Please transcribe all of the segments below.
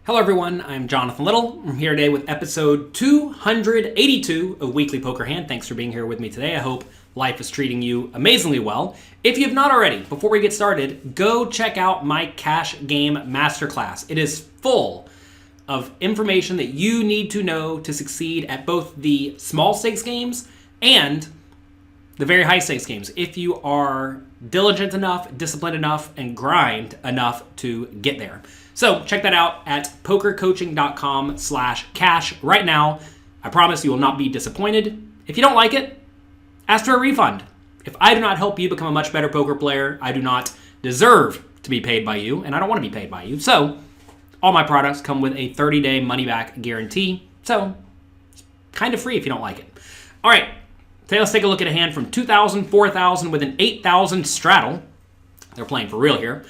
Hello everyone, I'm Jonathan Little. I'm here today with episode 282 of Weekly Poker Hand. Thanks for being here with me today. I hope life is treating you amazingly well. If you have not already, before we get started, go check out my Cash Game Masterclass. It is full of information that you need to know to succeed at both the small stakes games and the very high stakes games if you are diligent enough, disciplined enough, and grind enough to get there. So check that out at pokercoaching.com/cash right now. I promise you will not be disappointed. If you don't like it, ask for a refund. If I do not help you become a much better poker player, I do not deserve to be paid by you, and I don't want to be paid by you. So all my products come with a 30-day money-back guarantee. So it's kind of free if you don't like it. All right, today let's take a look at a hand from 2,000, 4,000 with an 8,000 straddle. They're playing for real here.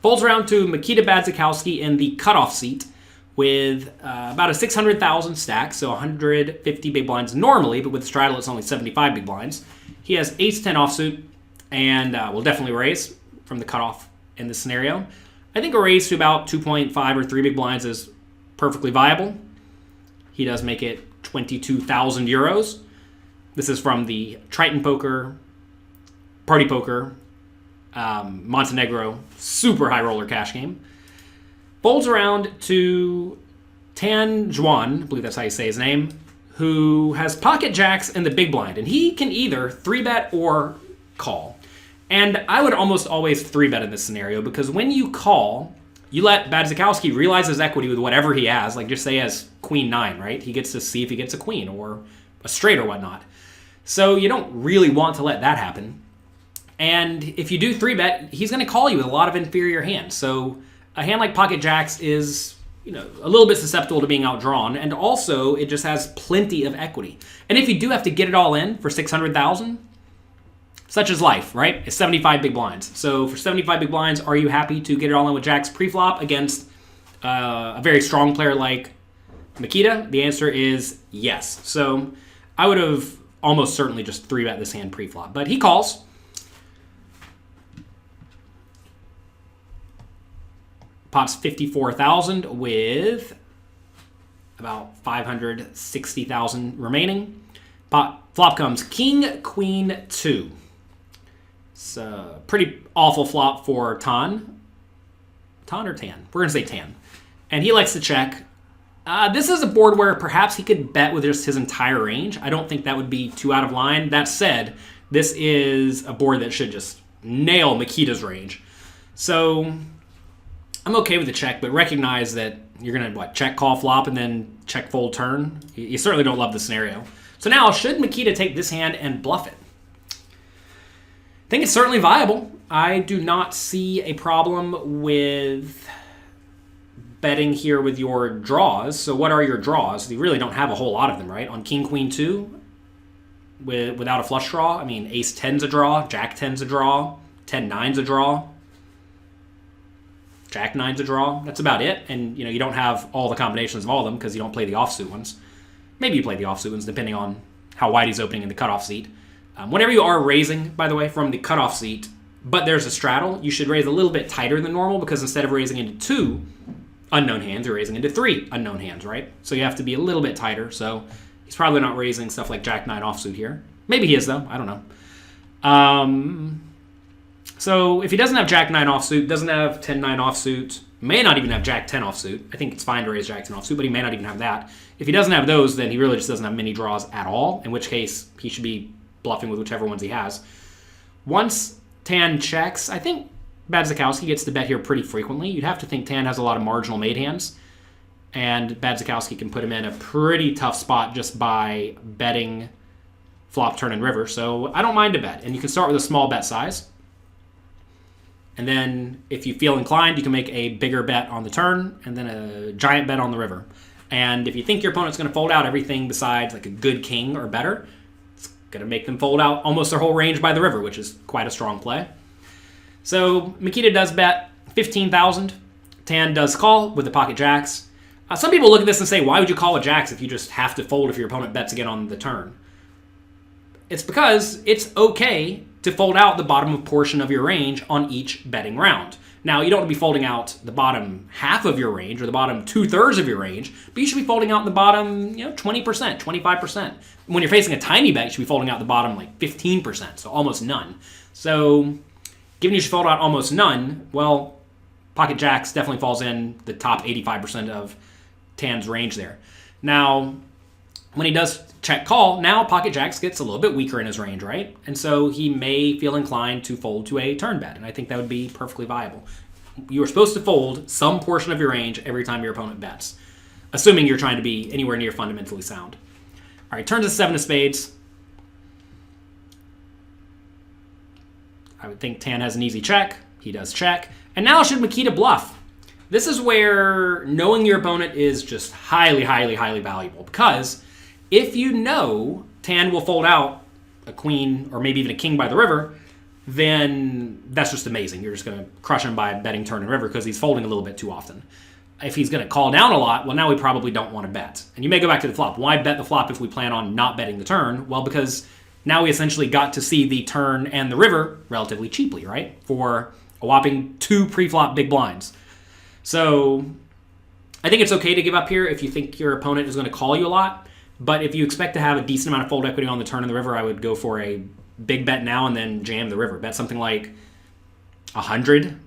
Folds around to Mikita Badzikowski in the cutoff seat with about a 600,000 stack, so 150 big blinds normally, but with straddle it's only 75 big blinds. He has ace-10 offsuit and will definitely raise from the cutoff in this scenario. I think a raise to about 2.5 or 3 big blinds is perfectly viable. He does make it 22,000 euros. This is from the Triton Poker, Party Poker, Montenegro, super high roller cash game. Folds around to Xuan, I believe that's how you say his name, who has pocket jacks in the big blind, and he can either 3-bet or call. And I would almost always 3-bet in this scenario because when you call, you let Badzikowski realize his equity with whatever he has, like just say he has queen 9, right? He gets to see if he gets a queen or a straight or whatnot. So you don't really want to let that happen. And if you do 3-bet, he's going to call you with a lot of inferior hands. So a hand like pocket jacks is, a little bit susceptible to being outdrawn, and also it just has plenty of equity. And if you do have to get it all in for 600,000, such is life, right? It's 75 big blinds. So for 75 big blinds, are you happy to get it all in with jacks pre-flop against a very strong player like Mikita? The answer is yes. So I would have almost certainly just 3-bet this hand pre-flop, but he calls. Pot's 54,000 with about 560,000 remaining. Flop comes King, Queen, 2. It's a pretty awful flop for Tan. Tan or Tan? We're going to say Tan. And he likes to check. This is a board where perhaps he could bet with just his entire range. I don't think that would be too out of line. That said, this is a board that should just nail Mikita's range. So I'm okay with the check, but recognize that you're going to, check, call, flop, and then check, fold, turn. You certainly don't love the scenario. So now, should Mikita take this hand and bluff it? I think it's certainly viable. I do not see a problem with betting here with your draws. So what are your draws? You really don't have a whole lot of them, right? On King, Queen, 2, without a flush draw, ace 10's a draw, jack 10's a draw, 10 9's a draw. Jack 9's a draw. That's about it. And, you don't have all the combinations of all of them because you don't play the offsuit ones. Maybe you play the offsuit ones depending on how wide he's opening in the cutoff seat. Whenever you are raising, by the way, from the cutoff seat, but there's a straddle, you should raise a little bit tighter than normal because instead of raising into 2 unknown hands, you're raising into 3 unknown hands, right? So you have to be a little bit tighter. So he's probably not raising stuff like Jack 9 offsuit here. Maybe he is, though. I don't know. So if he doesn't have Jack 9 offsuit, doesn't have 10 9 offsuit, may not even have Jack 10 offsuit. I think it's fine to raise Jack 10 offsuit, but he may not even have that. If he doesn't have those, then he really just doesn't have many draws at all, in which case he should be bluffing with whichever ones he has. Once Tan checks, I think Badzikowski gets to bet here pretty frequently. You'd have to think Tan has a lot of marginal made hands, and Badzikowski can put him in a pretty tough spot just by betting flop, turn, and river. So I don't mind a bet, and you can start with a small bet size. And then if you feel inclined, you can make a bigger bet on the turn and then a giant bet on the river. And if you think your opponent's going to fold out everything besides like a good king or better, it's going to make them fold out almost their whole range by the river, which is quite a strong play. So Mikita does bet 15,000. Tan does call with the pocket jacks. Some people look at this and say, why would you call with jacks if you just have to fold if your opponent bets again on the turn? It's because it's okay to fold out the bottom portion of your range on each betting round. Now, you don't want to be folding out the bottom half of your range or the bottom 2/3 of your range, but you should be folding out the bottom 20%, 25%. When you're facing a tiny bet, you should be folding out the bottom like 15%, so almost none. So given you should fold out almost none, well, pocket jacks definitely falls in the top 85% of Tan's range there. Now, when he does check call, now pocket jacks gets a little bit weaker in his range, right? And so he may feel inclined to fold to a turn bet, and I think that would be perfectly viable. You are supposed to fold some portion of your range every time your opponent bets, assuming you're trying to be anywhere near fundamentally sound. All right, turns to 7 of spades. I would think Tan has an easy check. He does check. And now should Makita bluff? This is where knowing your opponent is just highly, highly, highly valuable, because if you know Tan will fold out a queen or maybe even a king by the river, then that's just amazing. You're just going to crush him by betting turn and river because he's folding a little bit too often. If he's going to call down a lot, well, now we probably don't want to bet. And you may go back to the flop. Why bet the flop if we plan on not betting the turn? Well, because now we essentially got to see the turn and the river relatively cheaply, right? For a whopping 2 pre-flop big blinds. So I think it's okay to give up here if you think your opponent is going to call you a lot. But if you expect to have a decent amount of fold equity on the turn and the river, I would go for a big bet now and then jam the river. Bet something like 100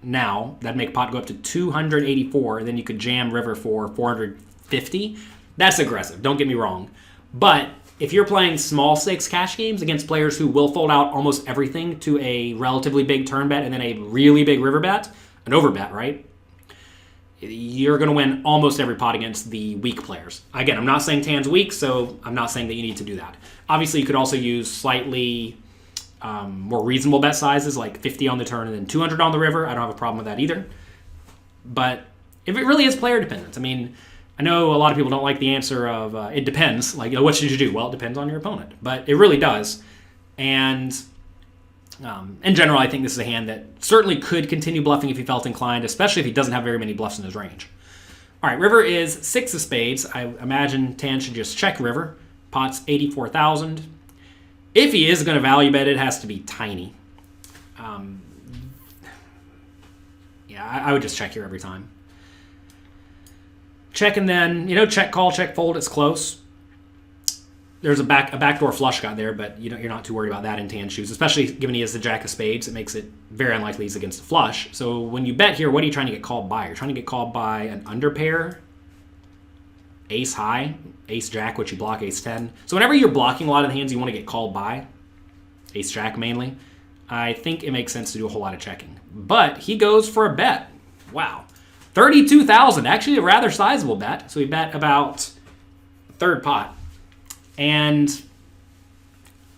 now. That'd make pot go up to 284. And then you could jam river for 450. That's aggressive. Don't get me wrong. But if you're playing small stakes cash games against players who will fold out almost everything to a relatively big turn bet and then a really big river bet, an overbet, right? You're going to win almost every pot against the weak players. Again, I'm not saying Tan's weak, so I'm not saying that you need to do that. Obviously, you could also use slightly more reasonable bet sizes, like 50 on the turn and then 200 on the river. I don't have a problem with that either. But if it really is player dependent, I mean, I know a lot of people don't like the answer of it depends. Like, what should you do? Well, it depends on your opponent. But it really does. And in general, I think this is a hand that certainly could continue bluffing if he felt inclined, especially if he doesn't have very many bluffs in his range. All right, river is 6 of spades. I imagine Tan should just check river. Pot's 84,000. If he is going to value bet, it has to be tiny. Yeah, I would just check here every time. Check and then, check call, check fold. It's close. There's a backdoor flush got there, but you're not too worried about that in Tan's shoes, especially given he has the jack of spades. It makes it very unlikely he's against a flush. So when you bet here, what are you trying to get called by? You're trying to get called by an underpair, ace high, ace jack, which you block ace 10. So whenever you're blocking a lot of the hands you want to get called by, ace jack mainly, I think it makes sense to do a whole lot of checking. But he goes for a bet. Wow. 32,000, actually a rather sizable bet. So we bet about third pot. And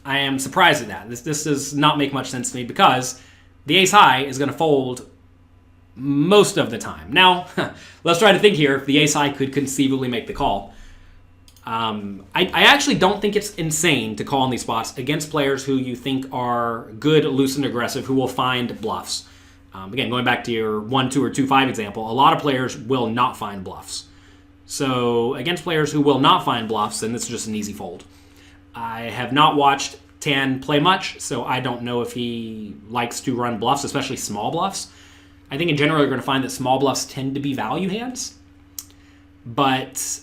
I am surprised at that. This does not make much sense to me because the ace high is going to fold most of the time. Now, let's try to think here if the ace high could conceivably make the call. I actually don't think it's insane to call in these spots against players who you think are good, loose, and aggressive, who will find bluffs. Again, going back to your 1-2 or 2-5 example, a lot of players will not find bluffs. So against players who will not find bluffs, then this is just an easy fold. I have not watched Tan play much, so I don't know if he likes to run bluffs, especially small bluffs. I think in general you're going to find that small bluffs tend to be value hands. But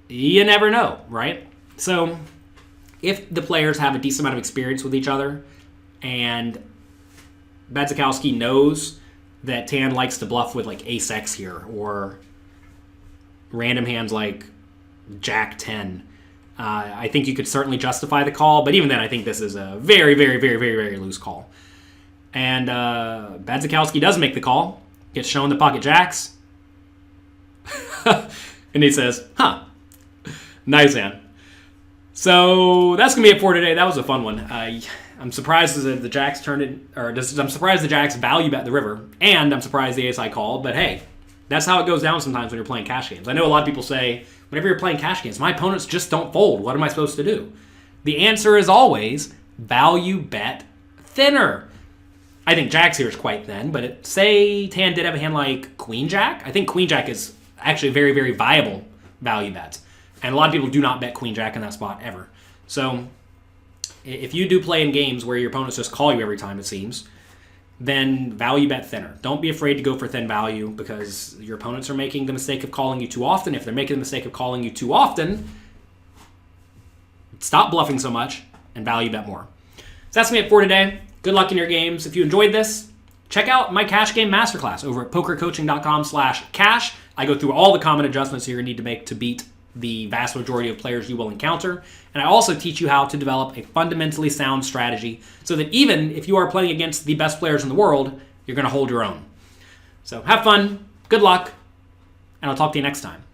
you never know, right? So if the players have a decent amount of experience with each other and Badzikowski knows that Tan likes to bluff with like ace X here or random hands like jack 10, I think you could certainly justify the call. But even then, I think this is a very, very, very, very, very loose call. And Badzikowski does make the call, gets shown the pocket jacks, and he says, huh, nice hand. So that's going to be it for today. That was a fun one. I'm surprised that the jacks turned it, I'm surprised the jacks value bet the river, and I'm surprised the ace I called, but hey, that's how it goes down sometimes when you're playing cash games. I know a lot of people say, whenever you're playing cash games, my opponents just don't fold. What am I supposed to do? The answer is always value bet thinner. I think jacks here is quite thin, but say Tan did have a hand like queen jack. I think queen jack is actually a very, very viable value bet. And a lot of people do not bet queen jack in that spot ever. So if you do play in games where your opponents just call you every time, it seems, then value bet thinner. Don't be afraid to go for thin value because your opponents are making the mistake of calling you too often. If they're making the mistake of calling you too often, stop bluffing so much and value bet more. So that's me for today. Good luck in your games. If you enjoyed this, check out my Cash Game Masterclass over at pokercoaching.com/cash. I go through all the common adjustments you're going to need to make to beat the vast majority of players you will encounter. And I also teach you how to develop a fundamentally sound strategy so that even if you are playing against the best players in the world, you're going to hold your own. So have fun, good luck, and I'll talk to you next time.